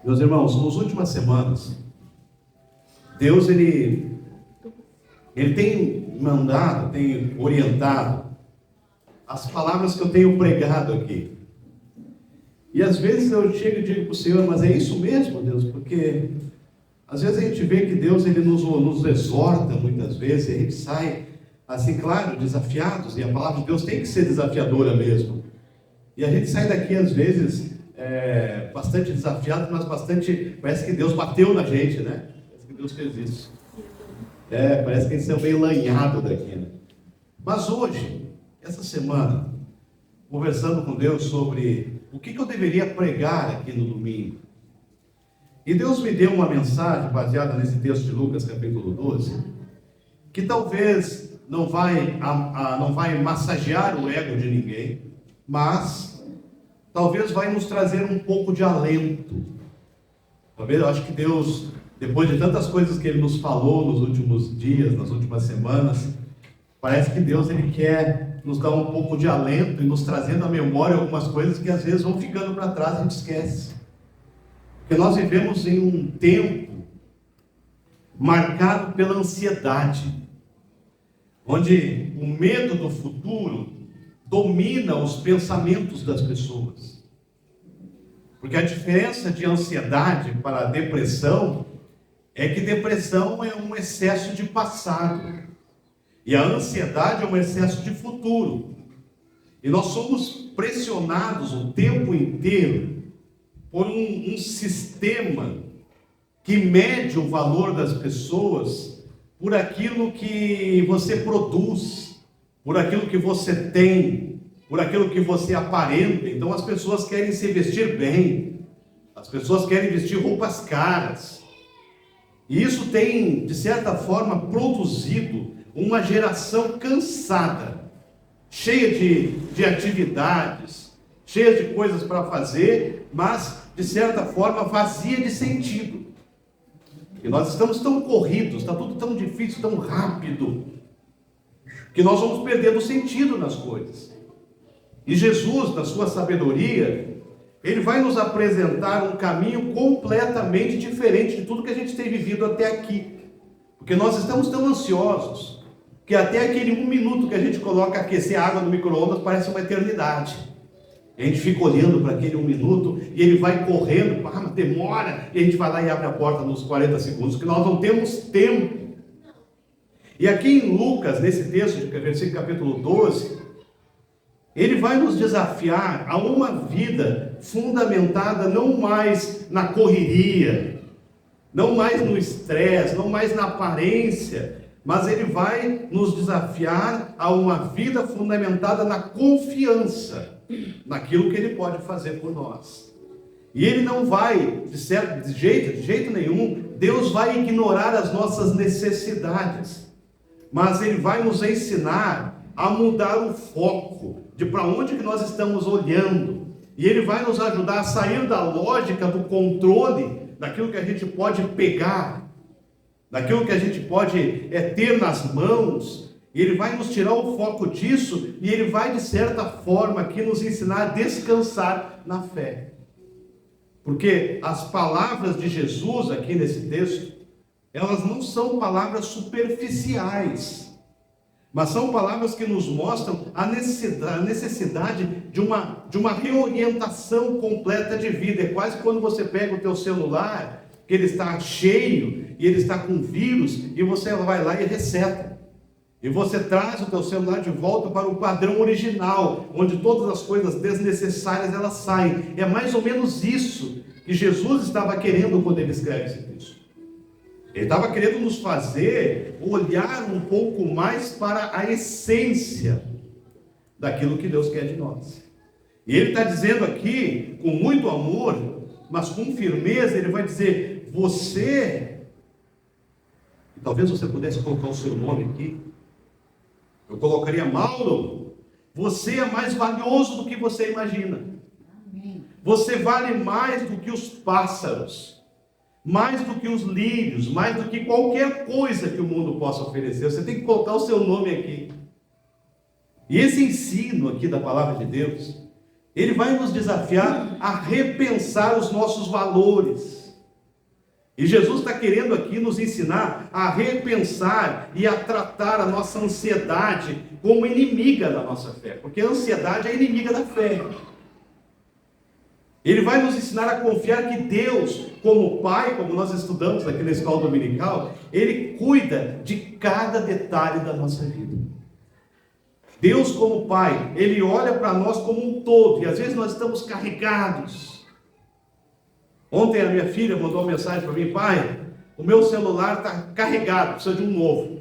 Meus irmãos, nas últimas semanas, Deus ele tem mandado, tem orientado as palavras que eu tenho pregado aqui. E às vezes eu chego e digo para o Senhor, mas é isso mesmo, Deus? Porque às vezes a gente vê que Deus ele nos exorta muitas vezes, e a gente sai assim, claro, desafiados, e a palavra de Deus tem que ser desafiadora mesmo. E a gente sai daqui às vezes bastante desafiado, mas bastante, parece que Deus bateu na gente, né? Parece que Deus fez isso. Parece que a gente saiu meio lanhado daqui, né? Mas hoje, essa semana, conversando com Deus sobre o que eu deveria pregar aqui no domingo. E Deus me deu uma mensagem baseada nesse texto de Lucas, capítulo 12, que talvez não vai massagear o ego de ninguém, mas talvez vai nos trazer um pouco de alento. Talvez, eu acho que Deus, depois de tantas coisas que Ele nos falou nos últimos dias, nas últimas semanas, parece que Deus ele quer nos dar um pouco de alento e nos trazendo à memória algumas coisas que às vezes vão ficando para trás e a gente esquece. Porque nós vivemos em um tempo marcado pela ansiedade, onde o medo do futuro domina os pensamentos das pessoas. Porque a diferença de ansiedade para a depressão é que depressão é um excesso de passado. E a ansiedade é um excesso de futuro. E nós somos pressionados o tempo inteiro por um sistema que mede o valor das pessoas por aquilo que você produz, por aquilo que você tem, por aquilo que você aparenta. Então as pessoas querem se vestir bem, as pessoas querem vestir roupas caras. E isso tem, de certa forma, produzido uma geração cansada, cheia de atividades, cheia de coisas para fazer, mas, de certa forma, vazia de sentido. E nós estamos tão corridos, está tudo tão difícil, tão rápido, que nós vamos perdendo sentido nas coisas. E Jesus, na sua sabedoria, Ele vai nos apresentar um caminho completamente diferente de tudo que a gente tem vivido até aqui. Porque nós estamos tão ansiosos, que até aquele 1 minuto que a gente coloca aquecer a água no micro-ondas parece uma eternidade. E a gente fica olhando para aquele 1 minuto e ele vai correndo, mas demora, e a gente vai lá e abre a porta nos 40 segundos, que nós não temos tempo. E aqui em Lucas, nesse texto de versículo capítulo 12, ele vai nos desafiar a uma vida fundamentada não mais na correria, não mais no estresse, não mais na aparência, mas ele vai nos desafiar a uma vida fundamentada na confiança, naquilo que ele pode fazer por nós. E ele não vai, de jeito nenhum, Deus vai ignorar as nossas necessidades, mas ele vai nos ensinar a mudar o foco de para onde que nós estamos olhando. E ele vai nos ajudar a sair da lógica do controle, daquilo que a gente pode pegar, daquilo que a gente pode ter nas mãos, e ele vai nos tirar o foco disso, e ele vai de certa forma aqui nos ensinar a descansar na fé. Porque as palavras de Jesus aqui nesse texto, elas não são palavras superficiais, mas são palavras que nos mostram a necessidade de uma reorientação completa de vida. É quase quando você pega o teu celular, que ele está cheio, e ele está com vírus, e você vai lá e reseta. E você traz o teu celular de volta para o padrão original, onde todas as coisas desnecessárias elas saem. É mais ou menos isso que Jesus estava querendo quando ele escreve esse texto. Ele estava querendo nos fazer olhar um pouco mais para a essência daquilo que Deus quer de nós. E ele está dizendo aqui, com muito amor, mas com firmeza, ele vai dizer: você, e talvez você pudesse colocar o seu nome aqui, eu colocaria Mauro, você é mais valioso do que você imagina. Você vale mais do que os pássaros, mais do que os lírios, mais do que qualquer coisa que o mundo possa oferecer. Você tem que colocar o seu nome aqui. E esse ensino aqui da palavra de Deus, Ele vai nos desafiar a repensar os nossos valores. E Jesus está querendo aqui nos ensinar a repensar e a tratar a nossa ansiedade como inimiga da nossa fé, porque a ansiedade é inimiga da fé. Ele vai nos ensinar a confiar que Deus, como Pai, como nós estudamos aqui na escola dominical, Ele cuida de cada detalhe da nossa vida. Deus, como Pai, Ele olha para nós como um todo, e às vezes nós estamos carregados. Ontem a minha filha mandou uma mensagem para mim: pai, o meu celular está carregado, precisa de um novo.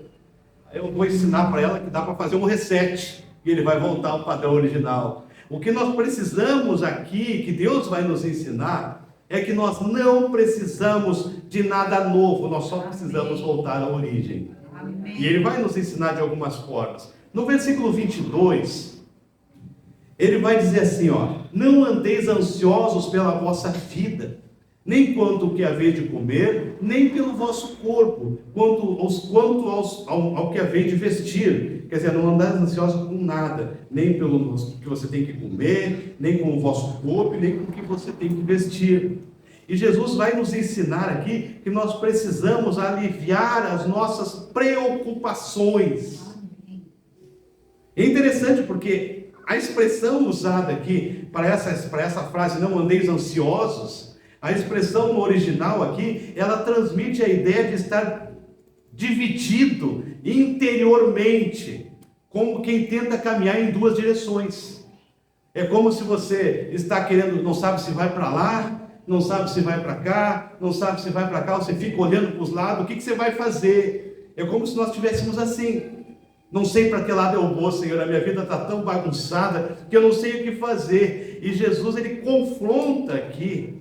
Aí eu vou ensinar para ela que dá para fazer um reset, e ele vai voltar ao padrão original. O que nós precisamos aqui, que Deus vai nos ensinar, é que nós não precisamos de nada novo, nós só precisamos voltar à origem. Amém. E Ele vai nos ensinar de algumas formas. No versículo 22, Ele vai dizer assim, não andeis ansiosos pela vossa vida, nem quanto o que haveis de comer, nem pelo vosso corpo, quanto ao que haveis de vestir. Quer dizer, não andares ansiosos com nada, nem pelo que você tem que comer, nem com o vosso corpo, nem com o que você tem que vestir. E Jesus vai nos ensinar aqui que nós precisamos aliviar as nossas preocupações. É interessante porque a expressão usada aqui para essa frase, não andeis ansiosos, a expressão no original aqui, ela transmite a ideia de estar dividido interiormente, como quem tenta caminhar em duas direções. É como se você está querendo, não sabe se vai para lá, não sabe se vai para cá, não sabe se vai para cá, você fica olhando para os lados, o que você vai fazer? É como se nós estivéssemos assim: não sei para que lado eu vou, Senhor, a minha vida está tão bagunçada que eu não sei o que fazer. E Jesus, Ele confronta aqui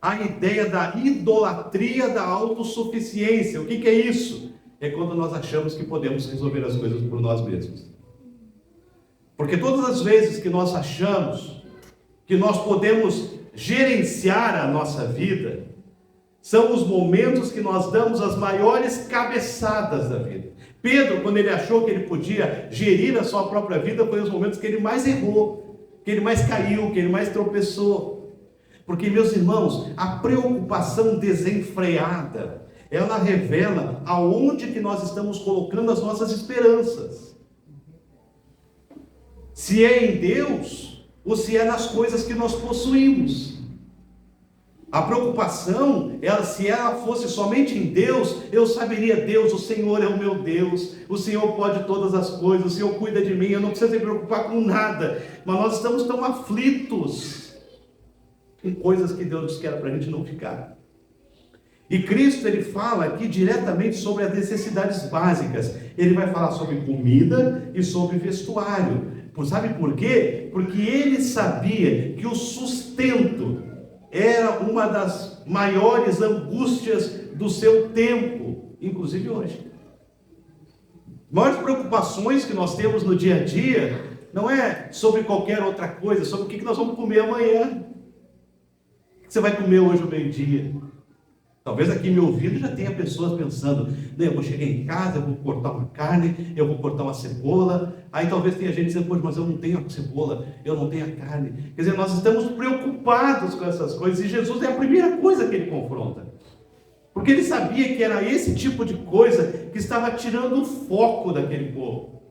a ideia da idolatria da autossuficiência. O que é isso? É quando nós achamos que podemos resolver as coisas por nós mesmos. Porque todas as vezes que nós achamos que nós podemos gerenciar a nossa vida, são os momentos que nós damos as maiores cabeçadas da vida. Pedro, quando ele achou que ele podia gerir a sua própria vida, foi os momentos que ele mais errou, que ele mais caiu, que ele mais tropeçou. Porque, meus irmãos, a preocupação desenfreada, ela revela aonde que nós estamos colocando as nossas esperanças. Se é em Deus, ou se é nas coisas que nós possuímos. A preocupação, se ela fosse somente em Deus, eu saberia: Deus, o Senhor é o meu Deus, o Senhor pode todas as coisas, o Senhor cuida de mim, eu não preciso me preocupar com nada. Mas nós estamos tão aflitos com coisas que Deus disse que era para a gente não ficar. E Cristo, Ele fala aqui diretamente sobre as necessidades básicas. Ele vai falar sobre comida e sobre vestuário. Sabe por quê? Porque Ele sabia que o sustento era uma das maiores angústias do seu tempo, inclusive hoje. Maiores preocupações que nós temos no dia a dia não é sobre qualquer outra coisa, é sobre o que nós vamos comer amanhã. O que você vai comer hoje ao meio-dia? Talvez aqui me ouvindo já tenha pessoas pensando: eu vou chegar em casa, eu vou cortar uma carne, eu vou cortar uma cebola. Aí talvez tenha gente dizendo: mas eu não tenho a cebola, eu não tenho a carne. Quer dizer, nós estamos preocupados com essas coisas, e Jesus é a primeira coisa que Ele confronta. Porque Ele sabia que era esse tipo de coisa que estava tirando o foco daquele povo.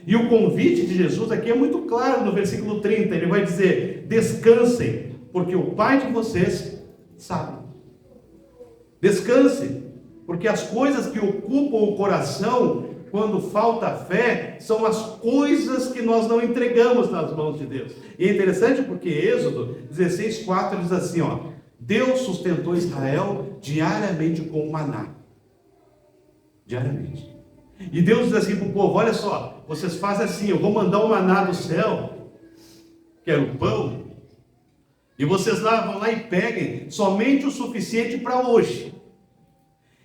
E o convite de Jesus aqui é muito claro no versículo 30, Ele vai dizer: descansem, porque o Pai de vocês sabe. Descanse, porque as coisas que ocupam o coração quando falta fé são as coisas que nós não entregamos nas mãos de Deus. E é interessante porque Êxodo 16:4 diz assim: Deus sustentou Israel diariamente com o maná. Diariamente. E Deus diz assim para o povo: olha só, vocês fazem assim, eu vou mandar o maná do céu, que era o pão, e vocês vão lá e peguem somente o suficiente para hoje.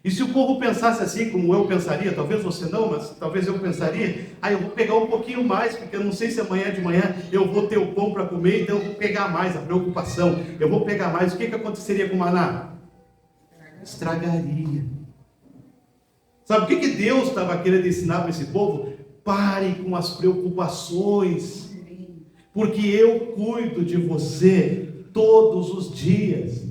E se o povo pensasse assim, como eu pensaria, talvez você não, mas talvez eu pensaria: eu vou pegar um pouquinho mais, porque eu não sei se amanhã de manhã eu vou ter o pão para comer, então eu vou pegar mais, a preocupação, eu vou pegar mais. O que aconteceria com o maná? Estragaria. Sabe o que Deus estava querendo ensinar para esse povo? Pare com as preocupações. porque eu cuido de você todos os dias.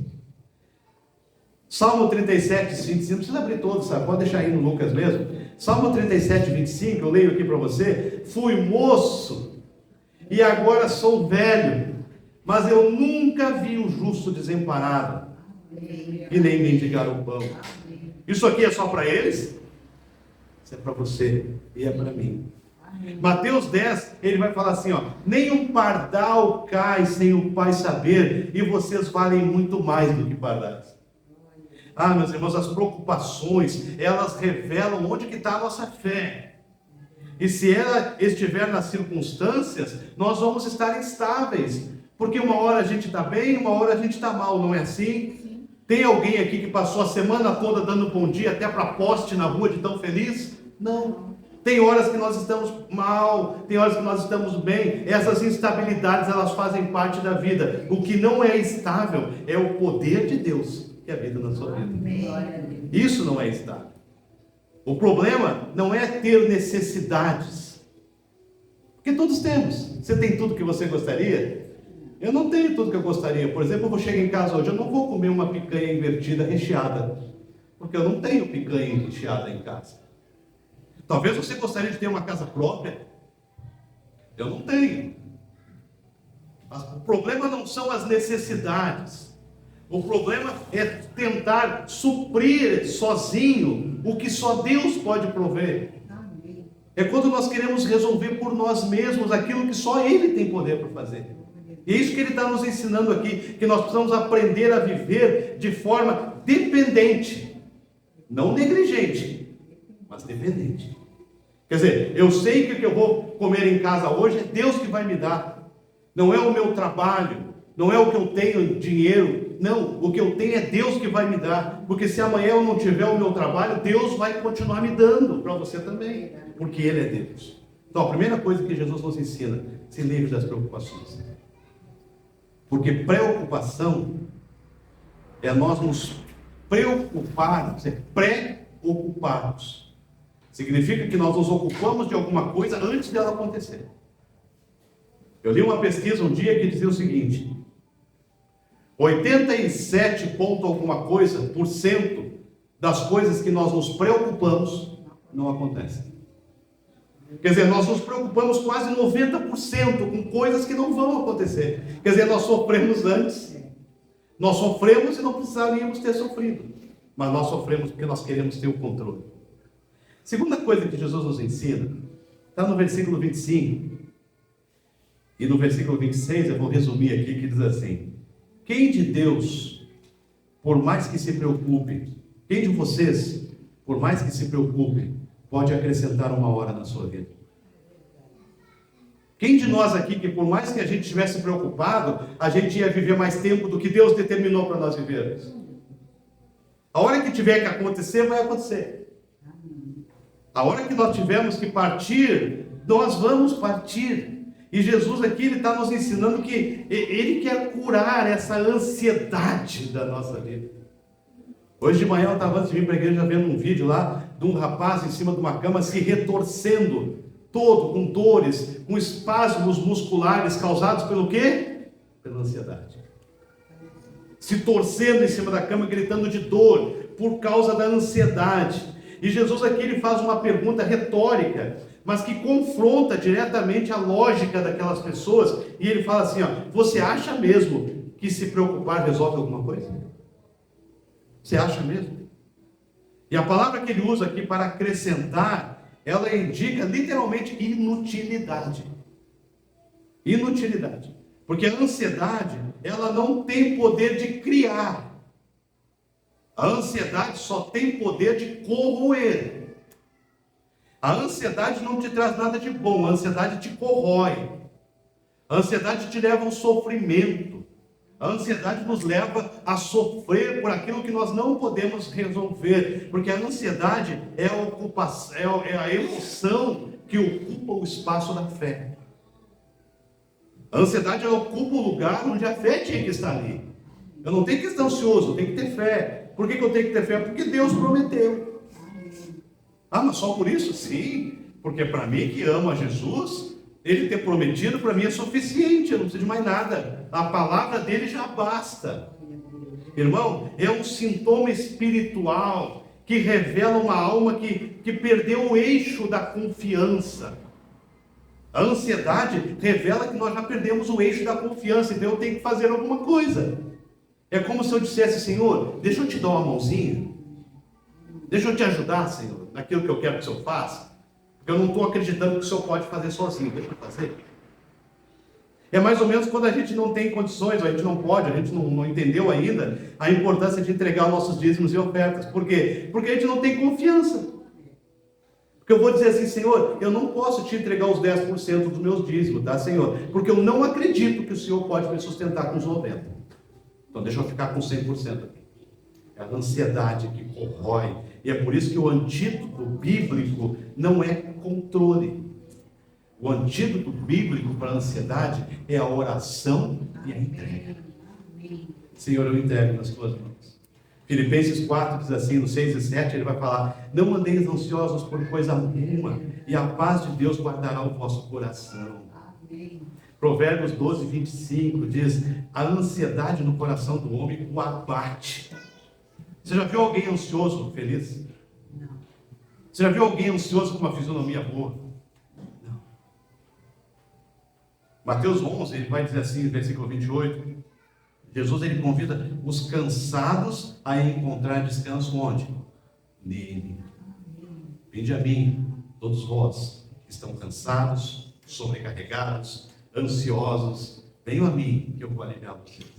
Salmo 37, 25, não precisa abrir todos, sabe? Pode deixar aí no Lucas mesmo. Salmo 37, 25, eu leio aqui para você. Fui moço e agora sou velho, mas eu nunca vi o justo desamparado e nem mendigar o pão. Isso aqui é só para eles? Isso é para você e é para mim. Mateus 10, ele vai falar assim, ó: nem um pardal cai sem o Pai saber, e vocês valem muito mais do que pardais. Meus irmãos, as preocupações, elas revelam onde que está a nossa fé. E se ela estiver nas circunstâncias, nós vamos estar instáveis. Porque uma hora a gente está bem, uma hora a gente está mal, não é assim? Sim. Tem alguém aqui que passou a semana toda dando bom dia até para poste na rua de tão feliz? Não. Tem horas que nós estamos mal, tem horas que nós estamos bem. Essas instabilidades, elas fazem parte da vida. O que não é estável é o poder de Deus que habita na sua vida. Isso não é estável. O problema não é ter necessidades, porque todos temos. Você tem tudo que você gostaria? Eu não tenho tudo que eu gostaria. Por exemplo, eu vou chegar em casa hoje, eu não vou comer uma picanha invertida recheada, porque eu não tenho picanha recheada em casa. Talvez você gostaria de ter uma casa própria. Eu não tenho. Mas o problema não são as necessidades. O problema é tentar suprir sozinho o que só Deus pode prover. É quando nós queremos resolver por nós mesmos aquilo que só Ele tem poder para fazer. E é isso que Ele está nos ensinando aqui, que nós precisamos aprender a viver de forma dependente. Não negligente, mas dependente. Quer dizer, eu sei que o que eu vou comer em casa hoje é Deus que vai me dar. Não é o meu trabalho, não é o que eu tenho dinheiro. Não, o que eu tenho é Deus que vai me dar. Porque se amanhã eu não tiver o meu trabalho, Deus vai continuar me dando para você também. Porque Ele é Deus. Então a primeira coisa que Jesus nos ensina: se livre das preocupações. Porque preocupação é nós nos preocuparmos, é preocuparmos. Significa que nós nos ocupamos de alguma coisa antes dela acontecer. Eu li uma pesquisa um dia que dizia o seguinte: 87 ponto alguma coisa por cento das coisas que nós nos preocupamos não acontecem. Quer dizer, nós nos preocupamos quase 90% com coisas que não vão acontecer. Quer dizer, nós sofremos antes. Nós sofremos e não precisaríamos ter sofrido. Mas nós sofremos porque nós queremos ter o controle. Segunda coisa que Jesus nos ensina, está no versículo 25. E no versículo 26, eu vou resumir aqui, que diz assim: quem de Deus, por mais que se preocupe, quem de vocês, por mais que se preocupe, pode acrescentar uma hora na sua vida? Quem de nós aqui, que por mais que a gente estivesse preocupado, a gente ia viver mais tempo do que Deus determinou para nós vivermos? A hora que tiver que acontecer, vai acontecer. A hora que nós tivermos que partir, nós vamos partir. E Jesus aqui, Ele está nos ensinando que Ele quer curar essa ansiedade da nossa vida. Hoje de manhã eu estava, antes de vir para a igreja, vendo um vídeo lá de um rapaz em cima de uma cama se retorcendo todo, com dores, com espasmos musculares causados pelo quê? Pela ansiedade. Se torcendo em cima da cama, gritando de dor, por causa da ansiedade. E Jesus aqui, Ele faz uma pergunta retórica, mas que confronta diretamente a lógica daquelas pessoas. E Ele fala assim, ó: você acha mesmo que se preocupar resolve alguma coisa? Você acha mesmo? E a palavra que Ele usa aqui para acrescentar, ela indica literalmente inutilidade. Inutilidade. Porque a ansiedade, ela não tem poder de criar. A ansiedade só tem poder de corroer. A ansiedade não te traz nada de bom, a ansiedade te corrói. A ansiedade te leva ao sofrimento. A ansiedade nos leva a sofrer por aquilo que nós não podemos resolver. Porque a ansiedade é a ocupação, é a emoção que ocupa o espaço da fé. A ansiedade, ela ocupa o lugar onde a fé tinha que estar ali. Eu não tenho que estar ansioso, eu tenho que ter fé. Por que eu tenho que ter fé? Porque Deus prometeu. Mas só por isso? Sim, porque para mim que amo a Jesus, Ele ter prometido para mim é suficiente, eu não preciso de mais nada. A palavra dele já basta. Irmão, é um sintoma espiritual que revela uma alma que perdeu o eixo da confiança. A ansiedade revela que nós já perdemos o eixo da confiança, então eu tenho que fazer alguma coisa. É como se eu dissesse: Senhor, deixa eu te dar uma mãozinha, deixa eu te ajudar, Senhor, naquilo que eu quero que o Senhor faça, porque eu não estou acreditando que o Senhor pode fazer sozinho, deixa eu fazer. É mais ou menos quando a gente não tem condições, a gente não pode, a gente não entendeu ainda a importância de entregar os nossos dízimos e ofertas. Por quê? Porque a gente não tem confiança. Porque eu vou dizer assim: Senhor, eu não posso te entregar os 10% dos meus dízimos, tá, Senhor? Porque eu não acredito que o Senhor pode me sustentar com os 90%. Então deixa eu ficar com 100% aqui. É a ansiedade que corrói. E é por isso que o antídoto bíblico não é controle. O antídoto bíblico para a ansiedade é a oração e a entrega. Senhor, eu entrego nas tuas mãos. Filipenses 4 diz assim, no 6 e 7, ele vai falar: não andeis ansiosos por coisa alguma, e a paz de Deus guardará o vosso coração. Provérbios 12, 25 diz: a ansiedade no coração do homem o abate. Você já viu alguém ansioso feliz? Não. Você já viu alguém ansioso com uma fisionomia boa? Não. Mateus 11, ele vai dizer assim, versículo 28, Jesus ele convida os cansados a encontrar descanso onde? Nele. Vinde a mim, todos vós que estão cansados, sobrecarregados, ansiosos, venham a mim, que eu vou aliviar vocês.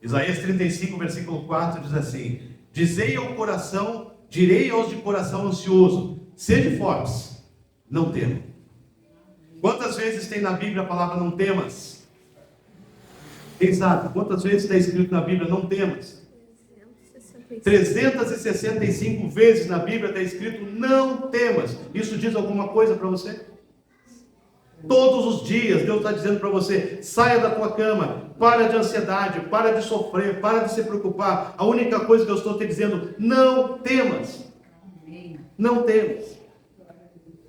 Isaías 35, versículo 4 diz assim: dizei ao coração, direi aos de coração ansioso, sede fortes, não temam. Quantas vezes tem na Bíblia a palavra não temas? Quem sabe? Quantas vezes está escrito na Bíblia não temas? 365 vezes na Bíblia está escrito não temas. Isso diz alguma coisa para você? Todos os dias Deus está dizendo para você: saia da tua cama, para de ansiedade, para de sofrer, para de se preocupar. A única coisa que eu estou te dizendo: não temas. Não temas.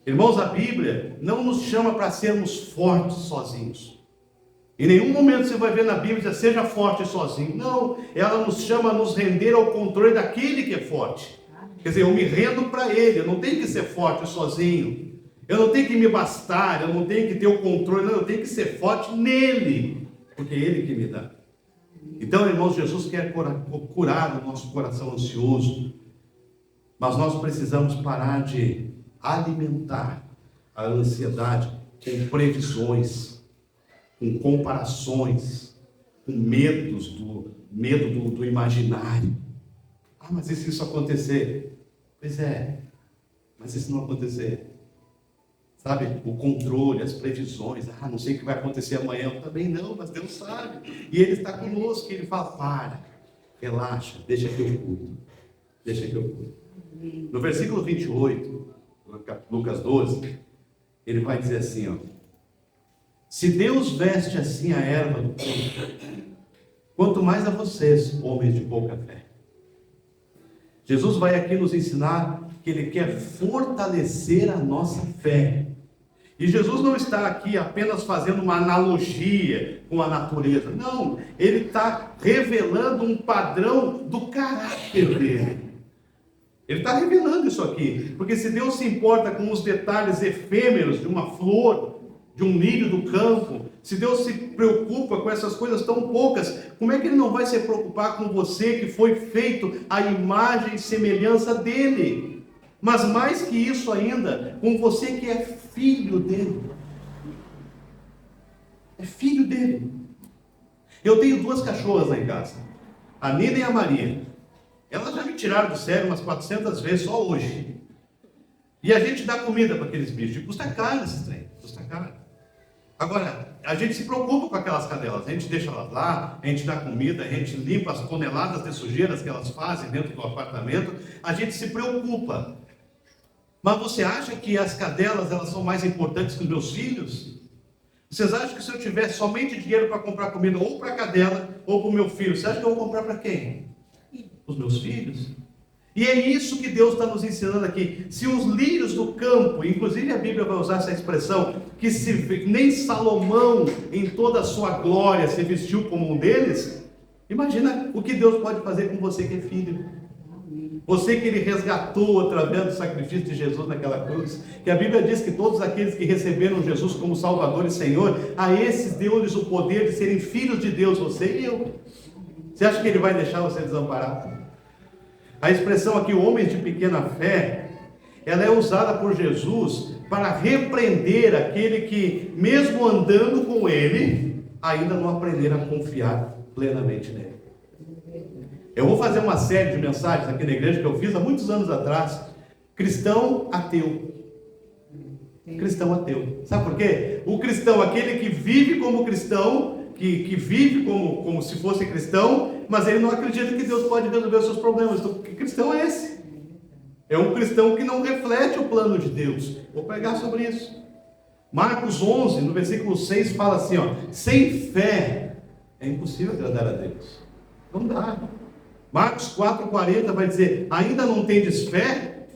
Irmãos, a Bíblia não nos chama para sermos fortes sozinhos. Em nenhum momento você vai ver na Bíblia dizer: seja forte sozinho. Não, ela nos chama a nos render ao controle daquele que é forte. Quer dizer, eu me rendo para Ele, eu não tenho que ser forte sozinho. Eu não tenho que me bastar, eu não tenho que ter o controle, não, eu tenho que ser forte nele, porque é Ele que me dá. Então, irmãos, Jesus quer curar o nosso coração ansioso, mas nós precisamos parar de alimentar a ansiedade com previsões, com comparações, com medo do imaginário. Ah, mas e se isso acontecer? Pois é, mas e se não acontecer? Sabe, o controle, as previsões. Ah, não sei o que vai acontecer amanhã. Eu também não, mas Deus sabe. E Ele está conosco. Ele fala: para, relaxa, deixa que eu cuido. Deixa que eu cuido. No versículo 28, Lucas 12, ele vai dizer assim, ó: se Deus veste assim a erva do campo, quanto mais a vocês, homens de pouca fé. Jesus vai aqui nos ensinar que Ele quer fortalecer a nossa fé. E Jesus não está aqui apenas fazendo uma analogia com a natureza. Não, Ele está revelando um padrão do caráter dele. Ele está revelando isso aqui. Porque se Deus se importa com os detalhes efêmeros de uma flor, de um lírio do campo, se Deus se preocupa com essas coisas tão poucas, como é que Ele não vai se preocupar com você que foi feito à imagem e semelhança dEle? Mas mais que isso ainda, com você que é filho dEle. É filho dEle. Eu tenho 2 cachorras lá em casa, a Nina e a Maria. Elas já me tiraram do sério umas 400 vezes só hoje. E a gente dá comida para aqueles bichos. E custa caro esse trem, custa caro. Agora, a gente se preocupa com aquelas cadelas, a gente deixa elas lá, a gente dá comida, a gente limpa as toneladas de sujeiras que elas fazem dentro do apartamento, a gente se preocupa. Mas você acha que as cadelas elas são mais importantes que os meus filhos? Vocês acham que se eu tivesse somente dinheiro para comprar comida ou para a cadela ou para o meu filho, você acha que eu vou comprar para quem? Os meus filhos. E é isso que Deus está nos ensinando aqui. Se os lírios do campo, inclusive a Bíblia vai usar essa expressão, que nem Salomão em toda a sua glória se vestiu como um deles, imagina o que Deus pode fazer com você que é filho. Você que Ele resgatou através do sacrifício de Jesus naquela cruz, que a Bíblia diz que todos aqueles que receberam Jesus como Salvador e Senhor, a esses deu-lhes o poder de serem filhos de Deus, você e eu. Você acha que Ele vai deixar você desamparado? A expressão aqui, homens de pequena fé, ela é usada por Jesus para repreender aquele que, mesmo andando com Ele, ainda não aprenderam a confiar plenamente nele. Eu vou fazer uma série de mensagens aqui na igreja que eu fiz há muitos anos atrás. Cristão ateu. Cristão ateu. Sabe por quê? O cristão, aquele que vive como cristão, que vive como se fosse cristão, mas ele não acredita que Deus pode resolver os seus problemas. Então, que cristão é esse? É um cristão que não reflete o plano de Deus. Vou pregar sobre isso. Marcos 11, no versículo 6, fala assim, ó: sem fé é impossível agradar a Deus. Não dá. Marcos 4,40 vai dizer: ainda não tendes fé?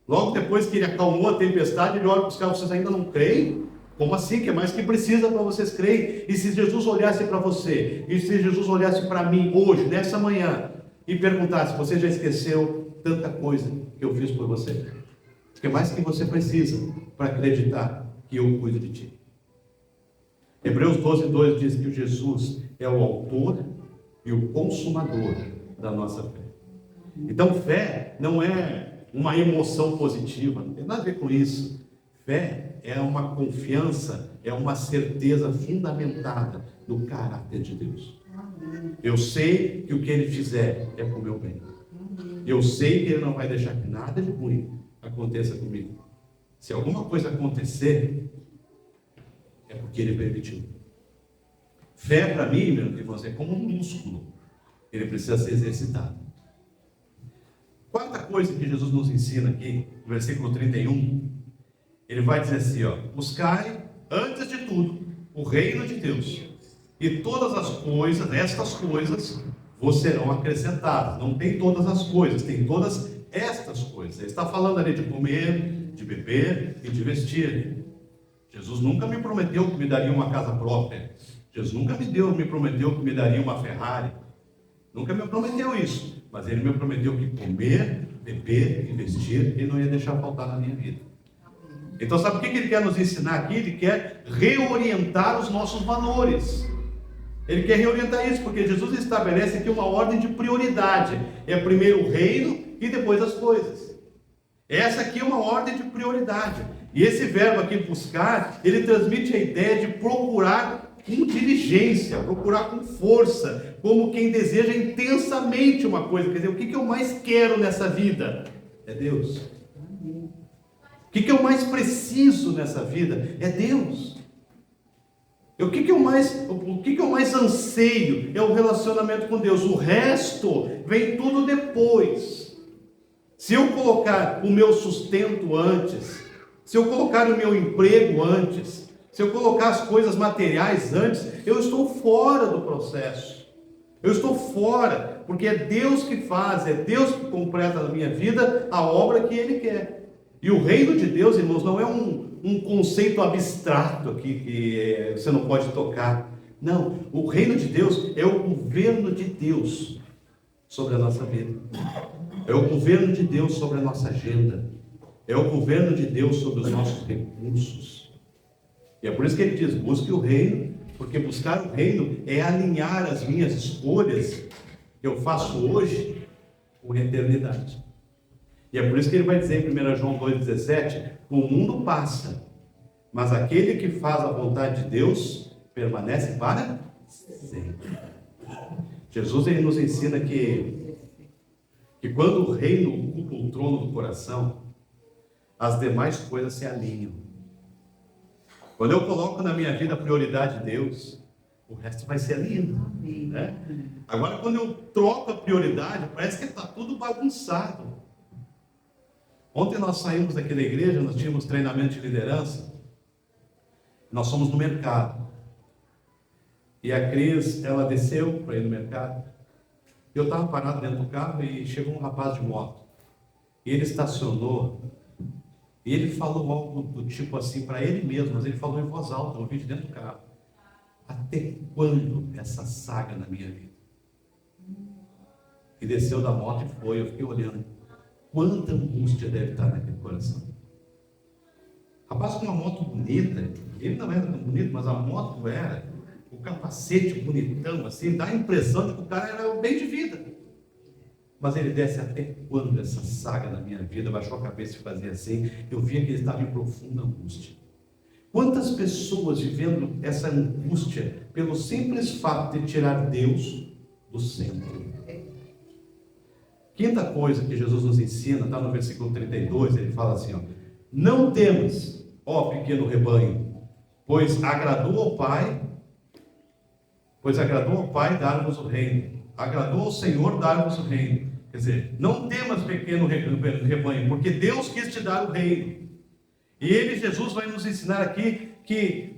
Logo depois que ele acalmou a tempestade, ele olha para os caras: vocês ainda não creem? Como assim? Que é mais que precisa para vocês crerem? E se Jesus olhasse para você, e se Jesus olhasse para mim hoje, nessa manhã, e perguntasse: você já esqueceu tanta coisa que eu fiz por você? O que mais que você precisa para acreditar que eu cuido de ti? Hebreus 12:2 diz que Jesus é o autor e o consumador da nossa fé. Então, fé não é uma emoção positiva, não tem nada a ver com isso. Fé é uma confiança, é uma certeza fundamentada no caráter de Deus. Eu sei que o que Ele fizer é para o meu bem. Eu sei que Ele não vai deixar que nada de ruim aconteça comigo. Se alguma coisa acontecer, é porque Ele permitiu. Fé, para mim, meu irmão, é como um músculo. Ele precisa ser exercitado. Quarta coisa que Jesus nos ensina aqui, no versículo 31, ele vai dizer assim, ó: buscai, antes de tudo, o reino de Deus, e todas as coisas, estas coisas, vos serão acrescentadas. Não tem todas as coisas, tem todas estas coisas. Ele está falando ali de comer, de beber e de vestir. Jesus nunca me prometeu que me daria uma casa própria. Jesus nunca me prometeu que me daria uma Ferrari. Nunca me prometeu isso. Mas Ele me prometeu que comer, beber e vestir, Ele não ia deixar faltar na minha vida. Então sabe o que Ele quer nos ensinar aqui? Ele quer reorientar os nossos valores. Ele quer reorientar isso, porque Jesus estabelece aqui uma ordem de prioridade. É primeiro o reino e depois as coisas. Essa aqui é uma ordem de prioridade. E esse verbo aqui, buscar, ele transmite a ideia de procurar com diligência, procurar com força, como quem deseja intensamente uma coisa. Quer dizer, o que eu mais quero nessa vida? É Deus. O que eu mais preciso nessa vida? É Deus. O que eu mais anseio? É o relacionamento com Deus. O resto vem tudo depois. Se eu colocar o meu sustento antes, se eu colocar o meu emprego antes, se eu colocar as coisas materiais antes, eu estou fora do processo. Eu estou fora, porque é Deus que faz, é Deus que completa na minha vida a obra que Ele quer. E o reino de Deus, irmãos, não é um conceito abstrato aqui que você não pode tocar. Não, o reino de Deus é o governo de Deus sobre a nossa vida. É o governo de Deus sobre a nossa agenda. É o governo de Deus sobre os nossos recursos. E é por isso que Ele diz: busque o reino, porque buscar o reino é alinhar as minhas escolhas que eu faço hoje com a eternidade. E é por isso que Ele vai dizer em 1 João 2,17: o mundo passa, mas aquele que faz a vontade de Deus permanece para sempre. Jesus, Ele nos ensina que quando o reino ocupa o trono do coração, as demais coisas se alinham. Quando eu coloco na minha vida a prioridade de Deus, o resto vai ser lindo, né? Agora, quando eu troco a prioridade, parece que está tudo bagunçado. Ontem nós saímos daquela igreja, nós tínhamos treinamento de liderança, nós fomos no mercado. E a Cris, ela desceu para ir no mercado. Eu estava parado dentro do carro e chegou um rapaz de moto. E ele estacionou. E ele falou algo do tipo assim para ele mesmo, mas ele falou em voz alta, eu ouvi de dentro do carro. Até quando essa saga na minha vida? E desceu da moto e foi. Eu fiquei olhando. Quanta angústia deve estar naquele coração. Rapaz com uma moto bonita. Ele não era tão bonito, mas a moto era. O capacete bonitão, assim, dá a impressão de que o cara era o bem de vida. Mas ele desce até quando essa saga na minha vida, baixou a cabeça e fazia assim, eu via que ele estava em profunda angústia. Quantas pessoas vivendo essa angústia pelo simples fato de tirar Deus do centro? Quinta coisa que Jesus nos ensina, está no versículo 32, ele fala assim, ó, não temas, ó pequeno rebanho, pois agradou ao Pai dar-vos o reino. Agradou ao Senhor dar-vos o reino. Quer dizer, não temas, pequeno rebanho, porque Deus quis te dar o reino. E ele, Jesus, vai nos ensinar aqui que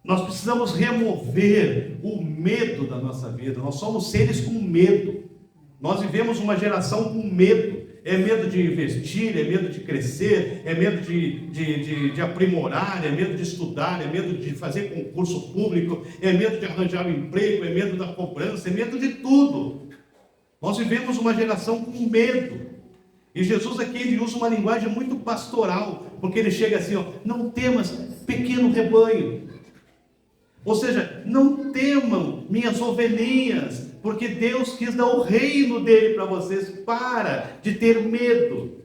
nós precisamos remover o medo da nossa vida. Nós somos seres com medo. Nós vivemos uma geração com medo. É medo de investir, é medo de crescer, é medo de aprimorar, é medo de estudar, é medo de fazer concurso público, é medo de arranjar um emprego, é medo da cobrança, é medo de tudo. Nós vivemos uma geração com medo. E Jesus aqui ele usa uma linguagem muito pastoral, porque ele chega assim, ó, não temas, pequeno rebanho. Ou seja, não temam minhas ovelhinhas, porque Deus quis dar o reino dele para vocês. Para de ter medo.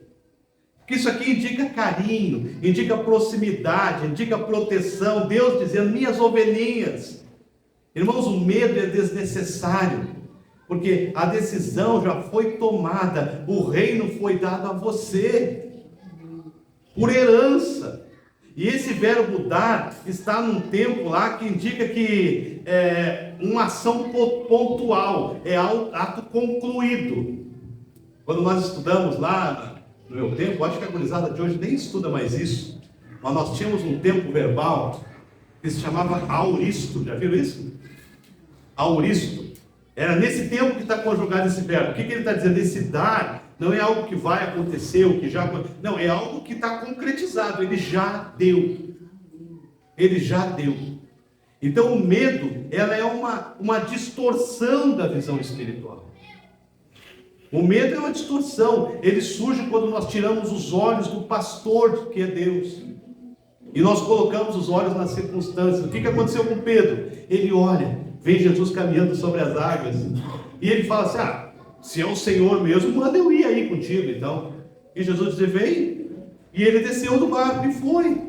Porque isso aqui indica carinho, indica proximidade, indica proteção. Deus dizendo, minhas ovelhinhas. Irmãos, o medo é desnecessário, porque a decisão já foi tomada, o reino foi dado a você, por herança. E esse verbo dar está num tempo lá que indica que é uma ação pontual, é ato concluído. Quando nós estudamos lá no meu tempo, acho que a gurizada de hoje nem estuda mais isso, mas nós tínhamos um tempo verbal que se chamava auristo, já viram isso? Auristo. Era nesse tempo que está conjugado esse verbo. O que ele está dizendo? Esse dar não é algo que vai acontecer, o que já... Não, é algo que está concretizado. Ele já deu. Ele já deu. Então o medo, ela é uma distorção da visão espiritual. O medo é uma distorção. Ele surge quando nós tiramos os olhos do pastor, que é Deus. E nós colocamos os olhos nas circunstâncias. O que aconteceu com Pedro? Ele olha, vem Jesus caminhando sobre as águas. E ele fala assim, se é o Senhor mesmo, manda eu ir aí contigo, então. E Jesus disse, vem. E ele desceu do barco e foi.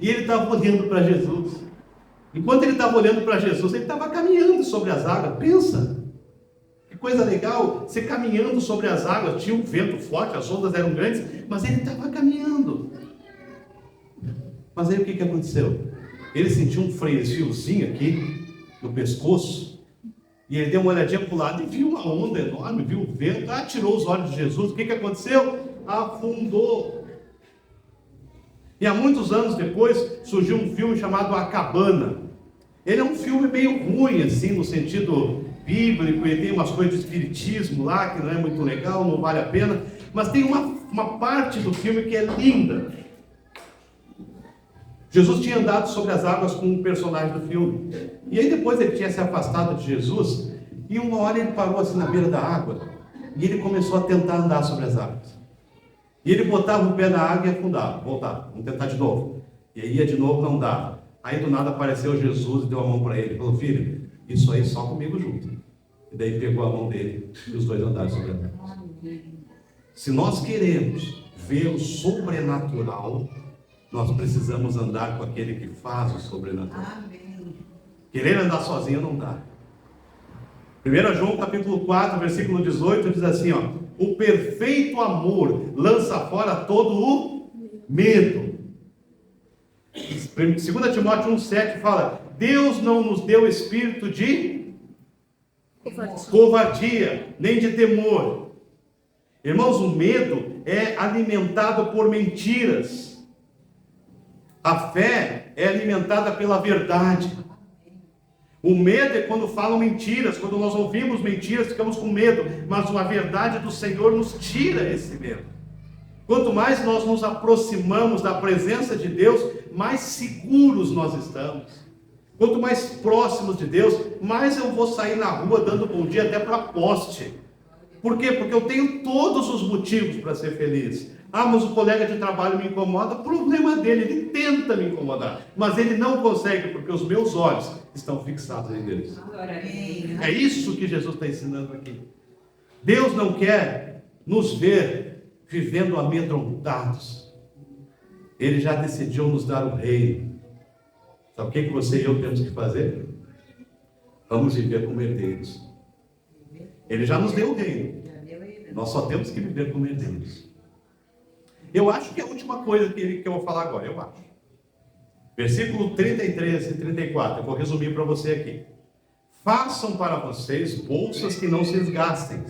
E ele estava olhando para Jesus. Enquanto ele estava olhando para Jesus, ele estava caminhando sobre as águas. Pensa, que coisa legal, você caminhando sobre as águas. Tinha um vento forte, as ondas eram grandes, mas ele estava caminhando. Mas aí o que aconteceu? Ele sentiu um fiozinho aqui no pescoço. E ele deu uma olhadinha para o lado e viu uma onda enorme, viu o vento, tirou os olhos de Jesus. O que aconteceu? Afundou. E há muitos anos depois surgiu um filme chamado A Cabana. Ele é um filme meio ruim, assim, no sentido bíblico, ele tem umas coisas de espiritismo lá, que não é muito legal, não vale a pena, mas tem uma parte do filme que é linda. Jesus tinha andado sobre as águas com um personagem do filme. E aí depois ele tinha se afastado de Jesus. E uma hora ele parou assim na beira da água. E ele começou a tentar andar sobre as águas. E ele botava o pé na água e afundava. Voltava, vamos tentar de novo. E aí ia de novo, não dava. Aí do nada apareceu Jesus e deu a mão para ele. Falou, filho, isso aí só comigo junto. E daí pegou a mão dele e os dois andaram sobre as águas. Se nós queremos ver o sobrenatural, nós precisamos andar com aquele que faz o sobrenatural. Amém. Querer andar sozinho não dá. 1 João capítulo 4, versículo 18 diz assim, o perfeito amor lança fora todo o medo. 2 Timóteo 1,7 fala, Deus não nos deu espírito de covardia, nem de temor. Irmãos, o medo é alimentado por mentiras. A fé é alimentada pela verdade. O medo é quando falam mentiras, quando nós ouvimos mentiras, ficamos com medo, mas a verdade do Senhor nos tira esse medo. Quanto mais nós nos aproximamos da presença de Deus, mais seguros nós estamos. Quanto mais próximos de Deus, mais eu vou sair na rua dando bom dia até para poste. Por quê? Porque eu tenho todos os motivos para ser feliz. Ah, mas o colega de trabalho me incomoda, problema dele, ele tenta me incomodar, mas ele não consegue, porque os meus olhos estão fixados em Deus. É isso que Jesus está ensinando aqui. Deus não quer nos ver vivendo amedrontados. Ele já decidiu nos dar o reino. Sabe o que você e eu temos que fazer? Vamos viver como herdeiros. Ele já nos deu o reino. Nós só temos que viver como herdeiros. Eu acho que é a última coisa que eu vou falar agora, eu acho. Versículo 33 e 34, eu vou resumir para você aqui. Façam para vocês bolsas que não se desgastem,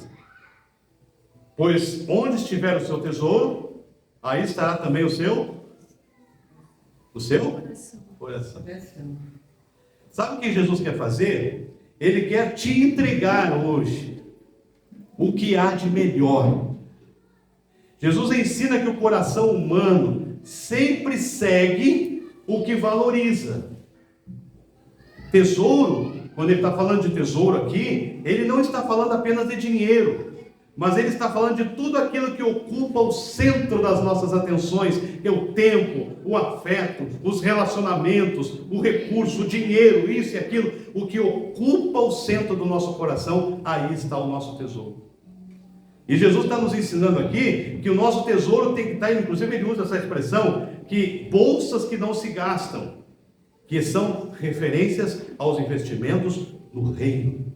pois onde estiver o seu tesouro, aí estará também o seu coração. Sabe o que Jesus quer fazer? Ele quer te entregar hoje o que há de melhor. Jesus ensina que o coração humano sempre segue o que valoriza. Tesouro, quando ele está falando de tesouro aqui, ele não está falando apenas de dinheiro, mas ele está falando de tudo aquilo que ocupa o centro das nossas atenções, que é o tempo, o afeto, os relacionamentos, o recurso, o dinheiro, isso e aquilo, o que ocupa o centro do nosso coração, aí está o nosso tesouro. E Jesus está nos ensinando aqui que o nosso tesouro tem que estar, inclusive ele usa essa expressão, que bolsas que não se gastam, que são referências aos investimentos no reino.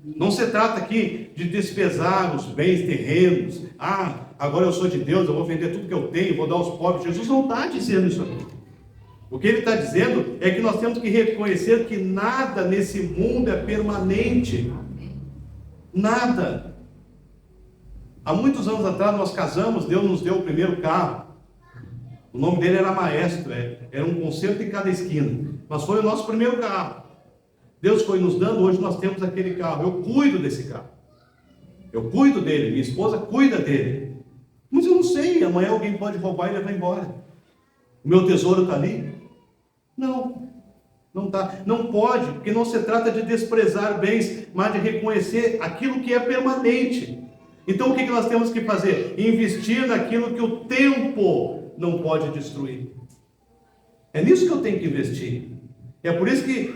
Não se trata aqui de despesar os bens terrenos. Ah, agora eu sou de Deus, eu vou vender tudo que eu tenho, vou dar aos pobres. Jesus não está dizendo isso aqui. O que ele está dizendo é que nós temos que reconhecer que nada nesse mundo é permanente. Nada. Há muitos anos atrás nós casamos, Deus nos deu o primeiro carro. O nome dele era Maestro, era um concerto em cada esquina. Mas foi o nosso primeiro carro. Deus foi nos dando, hoje nós temos aquele carro. Eu cuido desse carro. Eu cuido dele, minha esposa cuida dele. Mas eu não sei, amanhã alguém pode roubar e levar embora. O meu tesouro está ali? Não, não está. Não pode, porque não se trata de desprezar bens, mas de reconhecer aquilo que é permanente. Então o que nós temos que fazer? Investir naquilo que o tempo não pode destruir. É nisso que eu tenho que investir. É por isso que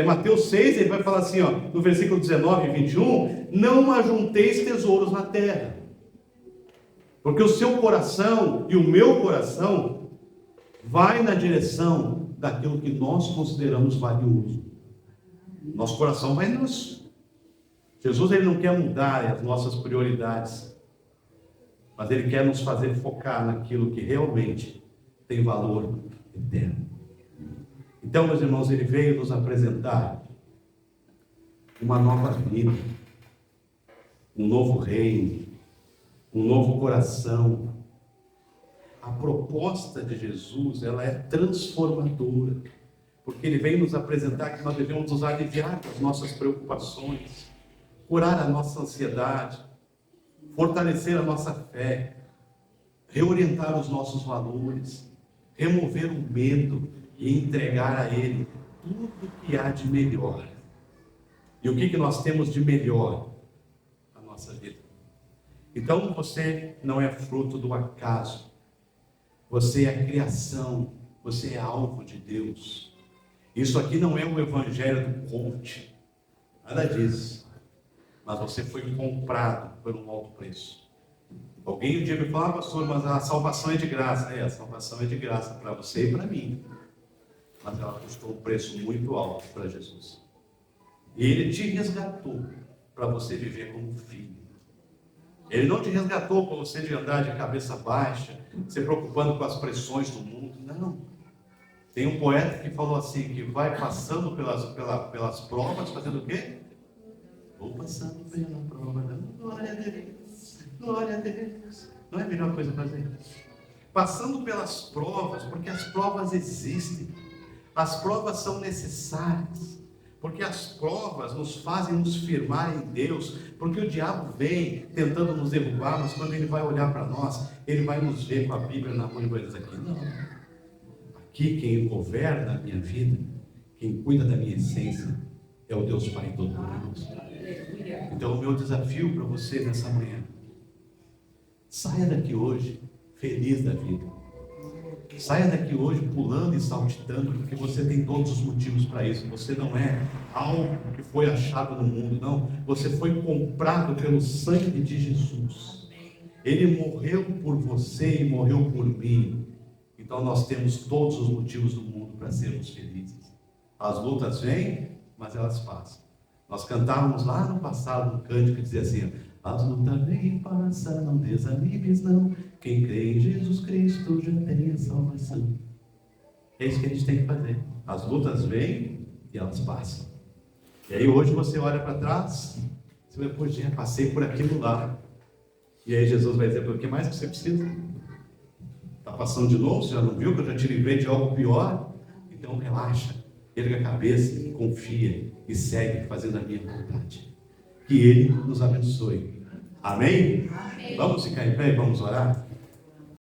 Mateus 6, ele vai falar assim, ó, no versículo 19 e 21, não ajunteis tesouros na terra. Porque o seu coração e o meu coração vai na direção daquilo que nós consideramos valioso. Nosso coração vai nisso. Jesus ele não quer mudar as nossas prioridades, mas ele quer nos fazer focar naquilo que realmente tem valor eterno. Então, meus irmãos, ele veio nos apresentar uma nova vida, um novo reino, um novo coração. A proposta de Jesus, ela é transformadora, porque ele vem nos apresentar que nós devemos nos aliviar das nossas preocupações, curar a nossa ansiedade, fortalecer a nossa fé, reorientar os nossos valores, remover o medo e entregar a Ele tudo que há de melhor. E o que nós temos de melhor na nossa vida? Então você não é fruto do acaso, você é criação, você é alvo de Deus. Isso aqui não é um evangelho do coach, nada disso. Mas você foi comprado por um alto preço. Alguém um dia me falou, pastor, mas a salvação é de graça. A salvação é de graça para você e para mim. Mas ela custou um preço muito alto para Jesus. E Ele te resgatou para você viver como filho. Ele não te resgatou para você de andar de cabeça baixa, se preocupando com as pressões do mundo. Não. Tem um poeta que falou assim, que vai passando pelas provas, fazendo o quê? Vou passando pela prova, glória a Deus, glória a Deus. Não é a melhor coisa fazer? Passando pelas provas, porque as provas existem. As provas são necessárias Porque as provas nos fazem nos firmar em Deus, porque o diabo vem tentando nos derrubar, mas quando ele vai olhar para nós, ele vai nos ver com a Bíblia na mão e vai dizer aqui, não, aqui quem governa a minha vida, quem cuida da minha essência, é o Deus Pai Todo-Poderoso. Então o meu desafio para você nessa manhã, saia daqui hoje feliz da vida. Saia daqui hoje pulando e saltitando, porque você tem todos os motivos para isso. Você não é algo que foi achado no mundo, não. Você foi comprado pelo sangue de Jesus. Ele morreu por você e morreu por mim. Então nós temos todos os motivos do mundo para sermos felizes. As lutas vêm, mas elas passam. Nós cantávamos lá no passado um cântico que dizia assim: as lutas vêm e passam, não desanimes não. Quem crê em Jesus Cristo já tem a salvação. É isso que a gente tem que fazer. As lutas vêm e elas passam. E aí hoje você olha para trás, você vai, poxa, já passei por aquilo lá. E aí Jesus vai dizer, o que mais que você precisa? Está passando de novo? Você já não viu que eu já te livrei de algo pior? Então relaxa, erga a cabeça, confia e segue fazendo a minha vontade. Que Ele nos abençoe. Amém? Amém. Vamos ficar em pé e vamos orar?